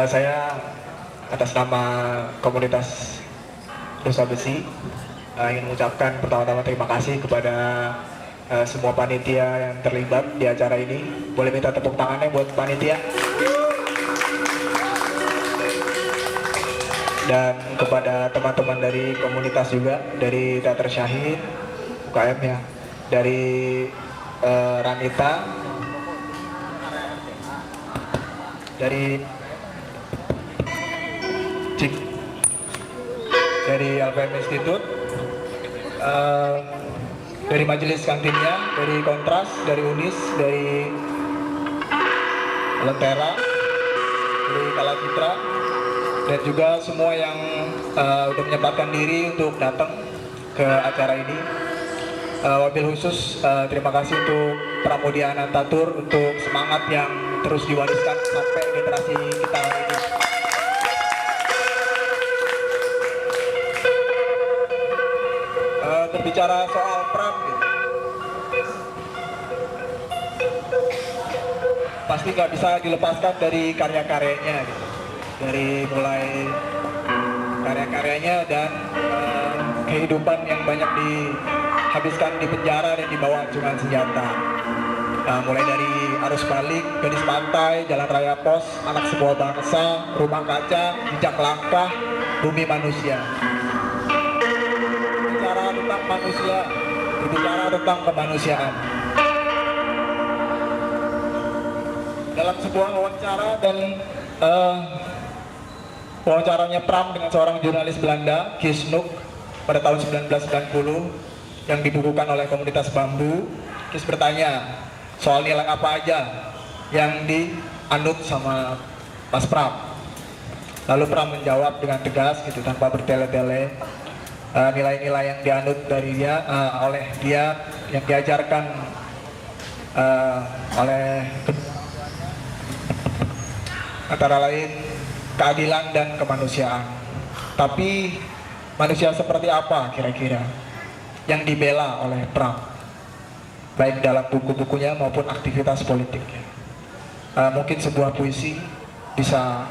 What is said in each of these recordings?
Saya atas nama komunitas Rusa Besi ingin mengucapkan pertama-tama terima kasih kepada semua panitia yang terlibat di acara ini. Boleh minta tepuk tangannya buat panitia. Dan kepada teman-teman dari komunitas juga, dari Teater Syahid, UKM ya, dari Ranita, dari LPM Institute, dari Majelis Kantinnya, dari Kontras, dari Unis, dari Lentera, dari Kalacitra, dan juga semua yang udah menyempatkan diri untuk datang ke acara ini. Wabil khusus terima kasih untuk Pramudia Anantatur untuk semangat yang terus diwariskan sampai generasi kita hari ini. Berbicara soal Pram, gitu, pasti nggak bisa dilepaskan dari karya-karyanya, gitu. Dari mulai karya-karyanya dan kehidupan yang banyak dihabiskan di penjara dan dibawa acungan senjata. Mulai dari Arus Balik, Gadis Pantai, Jalan Raya Pos, Anak Sebuah Bangsa, Rumah Kaca, Jejak Langkah, Bumi Manusia. Bicara tentang manusia, berbicara tentang kemanusiaan. Dalam sebuah wawancara dan wawancaranya Pram dengan seorang jurnalis Belanda, Kees Noek, pada tahun 1990 yang dibukukan oleh komunitas Bambu, Kees bertanya soal nilai apa aja yang dianut sama Mas Pram. Lalu Pram menjawab dengan tegas gitu, tanpa bertele-tele, nilai-nilai yang dianut dari dia, oleh dia, yang diajarkan oleh antara lain keadilan dan kemanusiaan. Tapi manusia seperti apa kira-kira yang dibela oleh Pram, baik dalam buku-bukunya maupun aktivitas politiknya? Mungkin sebuah puisi bisa,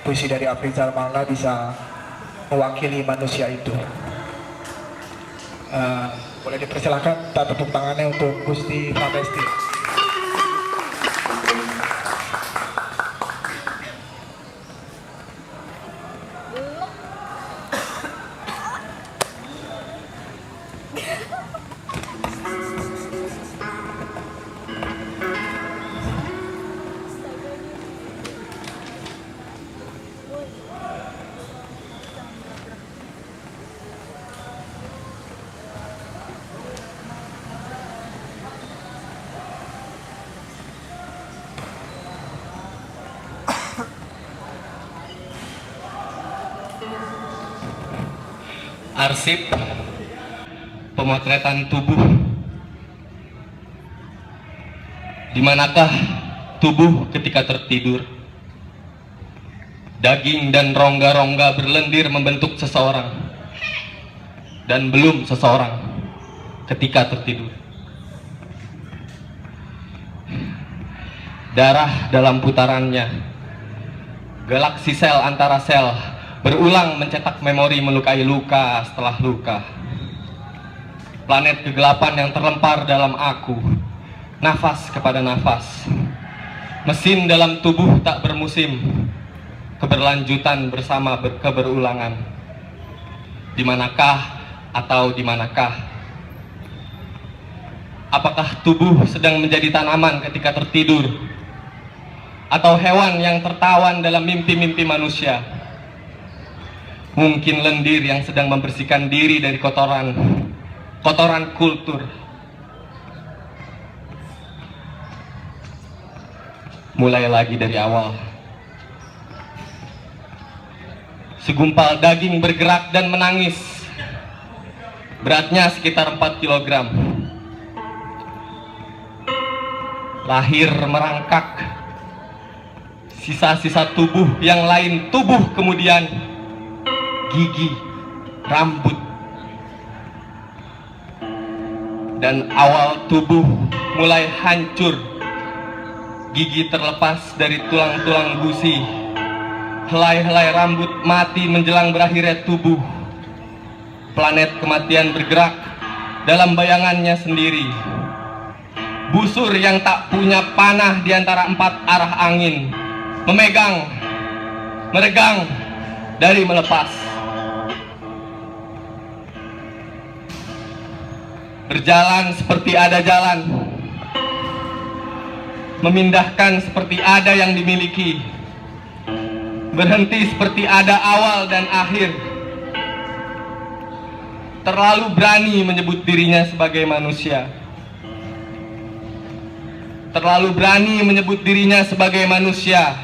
puisi dari Afrizal Malna bisa mewakili manusia itu. Boleh dipersilakan, tak tepuk tangannya untuk Gusti Pramesti. Arsip pemotretan tubuh. Di manakah tubuh ketika tertidur? Daging dan rongga-rongga berlendir membentuk seseorang, dan belum seseorang ketika tertidur. Darah dalam putarannya, galaksi sel antara sel berulang mencetak memori melukai luka setelah luka. Planet kegelapan yang terlempar dalam aku, nafas kepada nafas. Mesin dalam tubuh tak bermusim, keberlanjutan bersama keberulangan. Di manakah atau di manakah? Apakah tubuh sedang menjadi tanaman ketika tertidur? Atau hewan yang tertawan dalam mimpi-mimpi manusia? Mungkin lendir yang sedang membersihkan diri dari kotoran kultur. Mulai lagi dari awal. Segumpal daging bergerak dan menangis. Beratnya sekitar 4 kg. Lahir merangkak. Sisa-sisa tubuh yang lain tubuh kemudian. Gigi, rambut, dan awal tubuh mulai hancur. Gigi terlepas dari tulang-tulang gusi, helai-helai rambut mati menjelang berakhirnya tubuh. Planet kematian bergerak dalam bayangannya sendiri. Busur yang tak punya panah di antara 4 arah angin, memegang, meregang dari melepas. Berjalan seperti ada jalan, memindahkan seperti ada yang dimiliki, berhenti seperti ada awal dan akhir. Terlalu berani menyebut dirinya sebagai manusia. Terlalu berani menyebut dirinya sebagai manusia.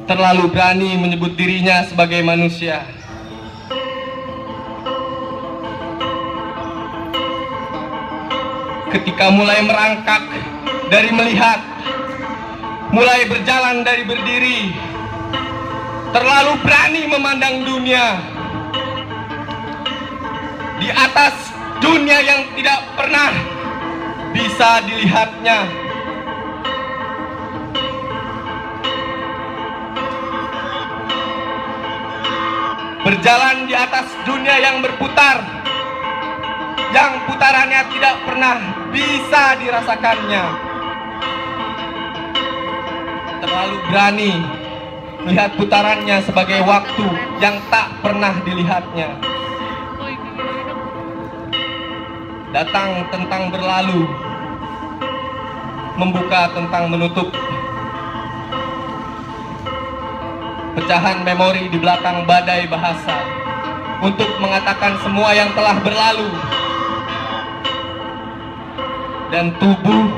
Terlalu berani menyebut dirinya sebagai manusia. Ketika mulai merangkak dari melihat, mulai berjalan dari berdiri, terlalu berani memandang dunia. Di atas dunia yang tidak pernah bisa dilihatnya. Berjalan di atas dunia yang berputar, yang putarannya tidak pernah bisa dirasakannya. Terlalu berani melihat putarannya sebagai waktu yang tak pernah dilihatnya. Datang tentang berlalu, membuka tentang menutup. Pecahan memori di belakang badai bahasa untuk mengatakan semua yang telah berlalu. Dan tubuh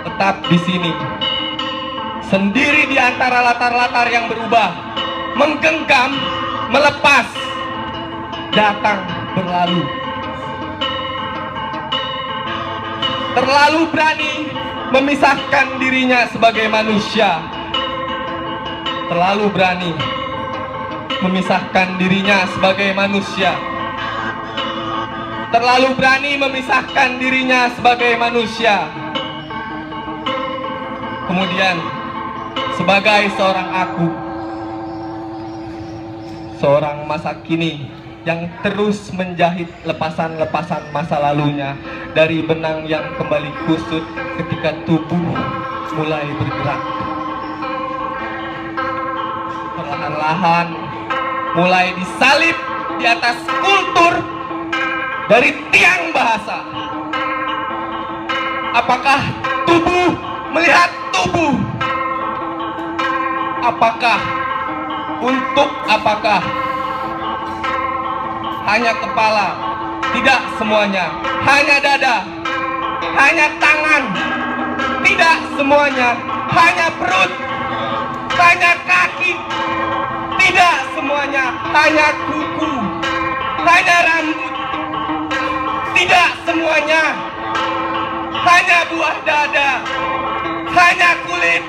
tetap di sini, sendiri di antara latar-latar yang berubah, menggenggam, melepas, datang, berlalu. Terlalu berani memisahkan dirinya sebagai manusia. Terlalu berani memisahkan dirinya sebagai manusia. Terlalu berani memisahkan dirinya sebagai manusia. Kemudian sebagai seorang aku, seorang masa kini yang terus menjahit lepasan-lepasan masa lalunya dari benang yang kembali kusut ketika tubuh mulai bergerak. Perlahan-lahan mulai disalib di atas kultur dari tiang bahasa. Apakah tubuh melihat tubuh? Apakah untuk apakah? Hanya kepala, tidak semuanya. Hanya dada, hanya tangan, tidak semuanya. Hanya perut, hanya kaki, tidak semuanya. Hanya kuku, hanya rambut, tidak semuanya. Hanya buah dada, hanya kulit,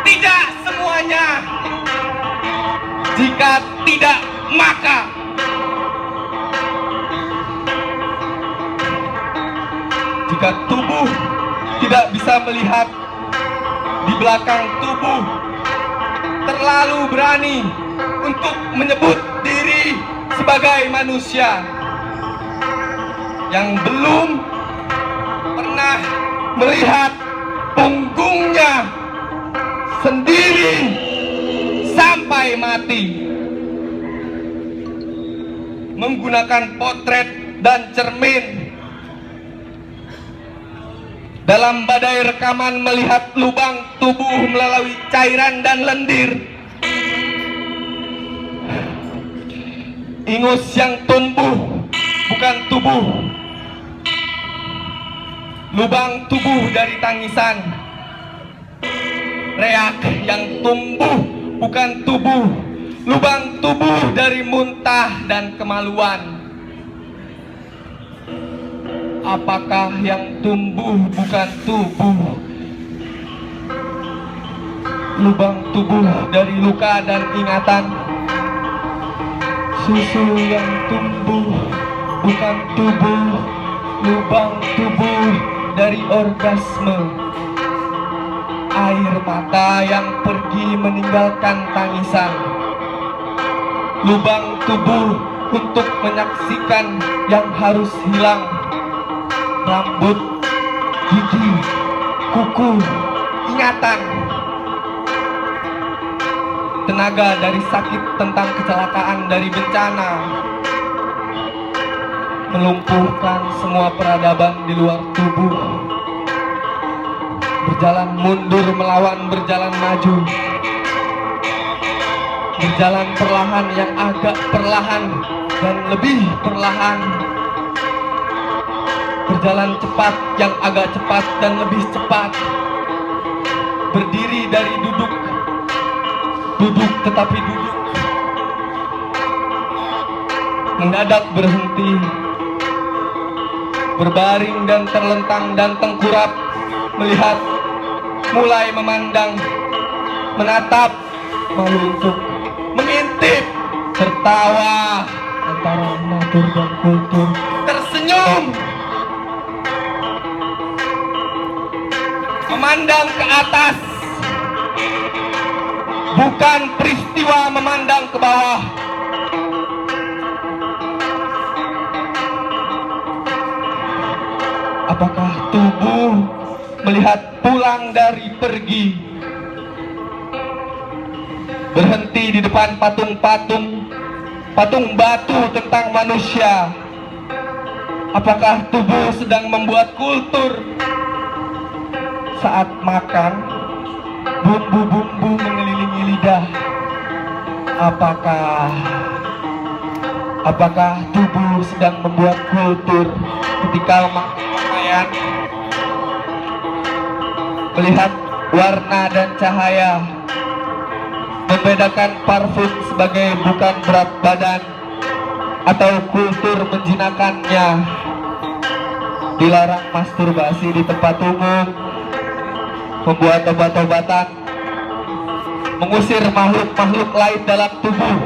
tidak semuanya. Jika tidak, maka jika tubuh tidak bisa melihat di belakang tubuh, terlalu berani untuk menyebut diri sebagai manusia yang belum pernah melihat punggungnya sendiri sampai mati, menggunakan potret dan cermin dalam badai rekaman, melihat lubang tubuh melalui cairan dan lendir. Ingus yang tumbuh bukan tubuh, lubang tubuh dari tangisan. Reak yang tumbuh bukan tubuh, lubang tubuh dari muntah dan kemaluan. Apakah yang tumbuh bukan tubuh? Lubang tubuh dari luka dan ingatan. Susu yang tumbuh bukan tubuh, lubang tubuh dari orgasme. air mata yang pergi meninggalkan tangisan, lubang tubuh untuk menyaksikan yang harus hilang, rambut, gigi, kuku, ingatan, tenaga dari sakit tentang kecelakaan dari bencana, melumpuhkan semua peradaban di luar tubuh, berjalan mundur melawan berjalan maju, berjalan perlahan yang agak perlahan dan lebih perlahan, berjalan cepat yang agak cepat dan lebih cepat, berdiri dari duduk, duduk tetapi duduk, mendadak berhenti, berbaring dan terlentang dan tengkurap, melihat, mulai memandang, menatap, meluntuk, mengintip, tertawa antara natur dan kultur, tersenyum, memandang ke atas, bukan peristiwa memandang ke bawah. Apakah tubuh melihat pulang dari pergi, berhenti di depan patung-patung, patung batu tentang manusia? Apakah tubuh sedang membuat kultur? Saat makan, bumbu-bumbu mengelilingi lidah. Apakah tubuh sedang membuat kultur ketika makan pakaian? Melihat warna dan cahaya, membedakan parfum sebagai bukan berat badan atau kultur menjinakannya, dilarang masturbasi di tempat umum, membuat obat-obatan, mengusir makhluk-makhluk lain dalam tubuh,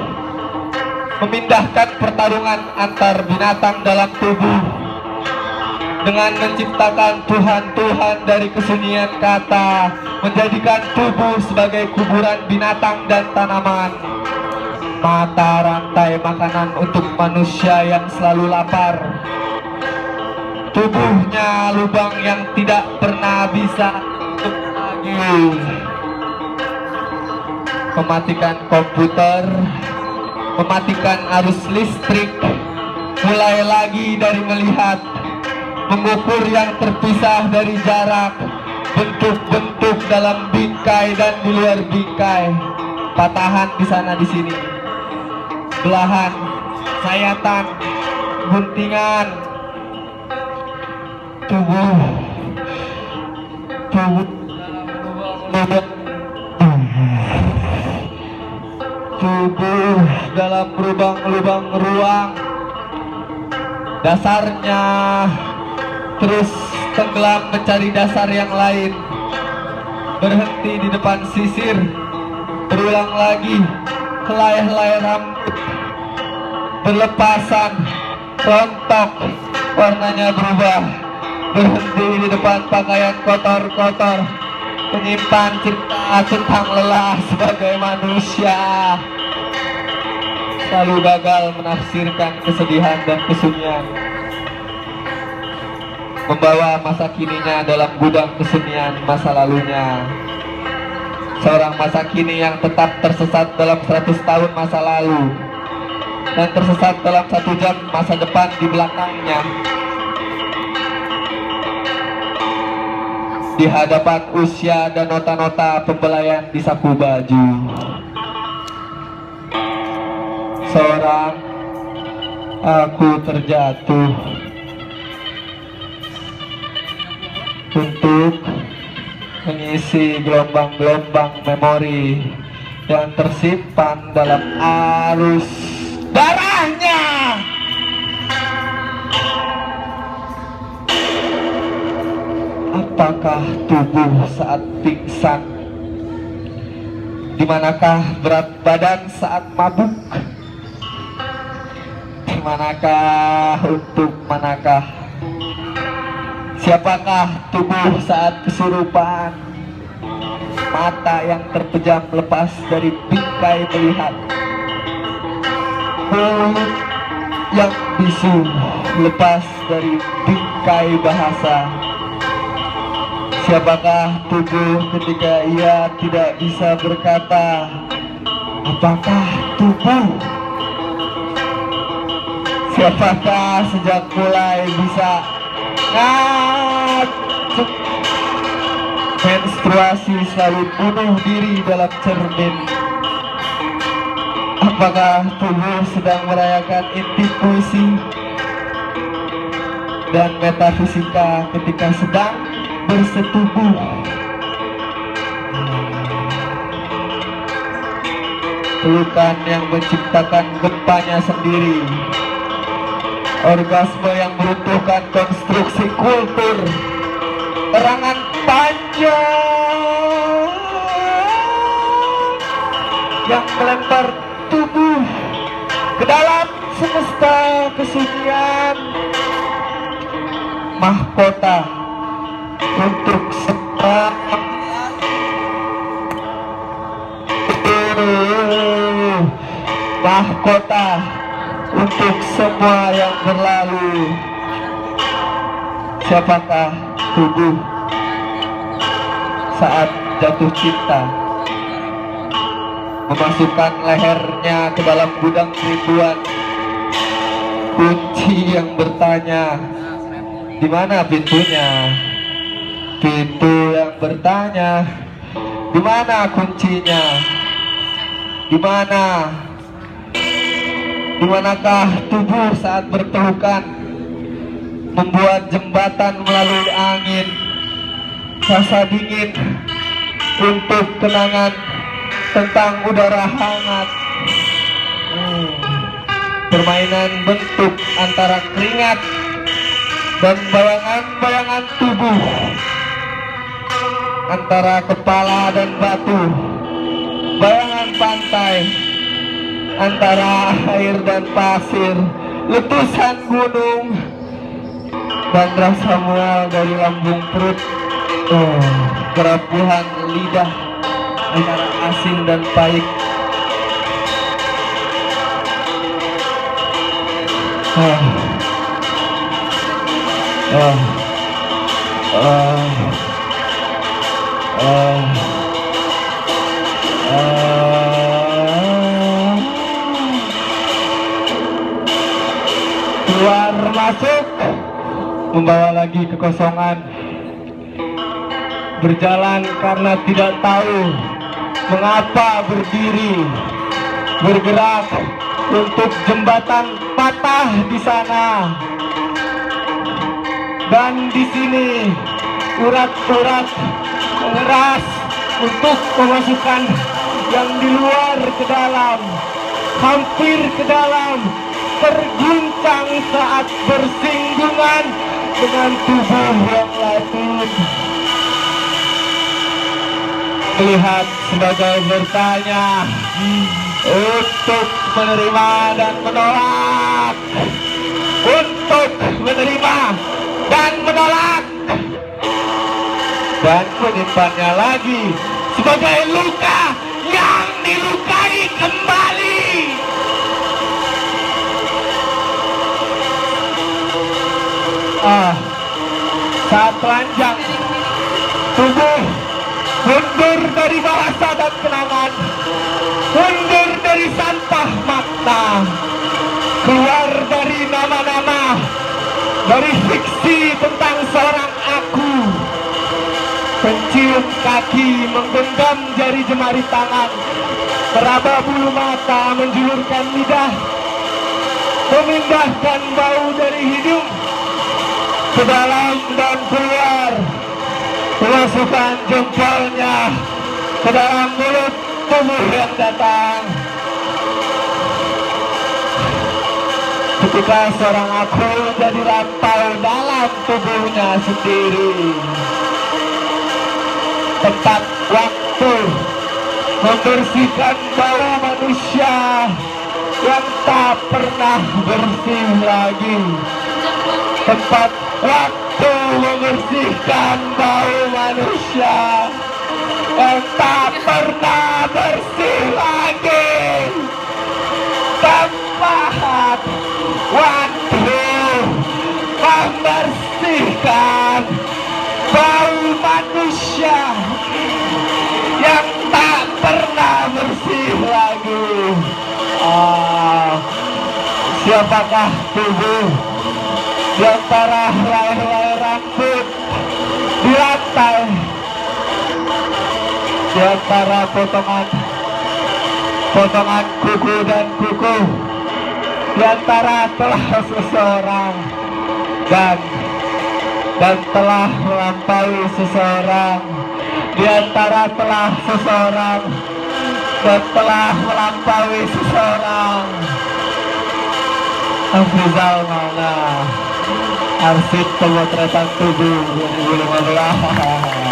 memindahkan pertarungan antar binatang dalam tubuh, dengan menciptakan Tuhan-Tuhan dari kesunyian kata, menjadikan tubuh sebagai kuburan binatang dan tanaman, mata rantai makanan untuk manusia yang selalu lapar, tubuhnya lubang yang tidak pernah bisa tutup lagi, mematikan komputer, mematikan arus listrik, mulai lagi dari melihat, mengukur yang terpisah dari jarak, bentuk-bentuk dalam bingkai dan di luar bingkai, patahan di sana di sini, belahan, sayatan, guntingan, tubuh dalam lubang-lubang ruang, dasarnya terus tenggelam mencari dasar yang lain, berhenti di depan sisir, berulang lagi, helai-helai rambut berlepasan, rontok, warnanya berubah, berhenti di depan pakaian kotor-kotor, menyimpan cerita tentang lelah sebagai manusia, selalu gagal menafsirkan kesedihan dan kesunyian, membawa masa kininya dalam gudang kesenian masa lalunya. Seorang masa kini yang tetap tersesat dalam 100 tahun masa lalu dan tersesat dalam 1 jam masa depan di belakangnya, di hadapan usia dan nota-nota pembelaian di saku baju. Seorang aku terjatuh untuk mengisi gelombang-gelombang memori yang tersimpan dalam arus darahnya. Apakah tubuh saat pingsan? Dimanakah berat badan saat mabuk? Dimanakah untuk manakah? Siapakah tubuh saat kesurupan? mata yang terpejam lepas dari bingkai melihat, mulut yang bisu lepas dari bingkai bahasa. Siapakah tubuh ketika ia tidak bisa berkata? Apakah tubuh? Siapakah sejak mulai bisa ngacuk? Menstruasi selalu bunuh diri dalam cermin. Apakah tubuh sedang merayakan inti puisi dan metafisika ketika sedang bersetubuh? Pelukan yang menciptakan gempanya sendiri, orgasme yang meruntuhkan konstruksi kultur, erangan panjang yang melempar tubuh ke dalam semesta kesunyian, mahkota untuk semua mahkota untuk semua yang berlalu. Siapakah tubuh saat jatuh cinta, memasukkan lehernya ke dalam gudang kerinduan? Kunci yang bertanya, di mana pintunya? Pintu yang bertanya, di mana kuncinya? Di mana? Di manakah tubuh saat berpelukan, membuat jembatan melalui angin, rasa dingin untuk kenangan tentang udara hangat? Permainan bentuk antara keringat dan bayangan-bayangan tubuh, antara kepala dan batu, bayangan pantai, antara air dan pasir, letusan gunung, dan rasa mual dari lambung perut, kerapuhan lidah antara asin dan pahit. Keluar masuk, membawa lagi kekosongan. Berjalan karena tidak tahu mengapa berdiri, bergerak untuk jembatan patah di sana. Dan di sini urat-urat mengeras untuk memasukkan yang di luar ke dalam, hampir ke dalam, terguncang saat bersinggungan dengan tubuh yang lain. Melihat sebagai bertanya, untuk menerima dan menolak, untuk menerima dan menolak, dan menyimpannya lagi sebagai luka yang dilukai kembali. Saat telanjang, tubuh mundur dari bahasa dan kenangan, mundur dari sampah makna, keluar dari nama-nama, dari fiksi tentang seorang aku. Pencium kaki menggenggam jari jemari tangan, meraba bulu mata, menjulurkan lidah, memindahkan bau dari hidung ke dalam dan keluar, memasukkan jempolnya ke dalam mulut tubuh yang datang. Ketika seorang aku jadi rantau dalam tubuhnya sendiri, tempat waktu membersihkan bau manusia yang tak pernah bersih lagi. Tempat waktu membersihkan bau manusia yang tak pernah bersih lagi. Tempat waktu membersihkan bau manusia yang tak pernah bersih lagi. Siapakah tubuh di antara helai-helai rambut di lantai, di antara potongan kuku dan kuku, di antara telah seseorang dan telah melampaui seseorang, di antara telah seseorang dan telah melampaui seseorang. Afrizal Maulana, arsip pemotretan tubuh 2015.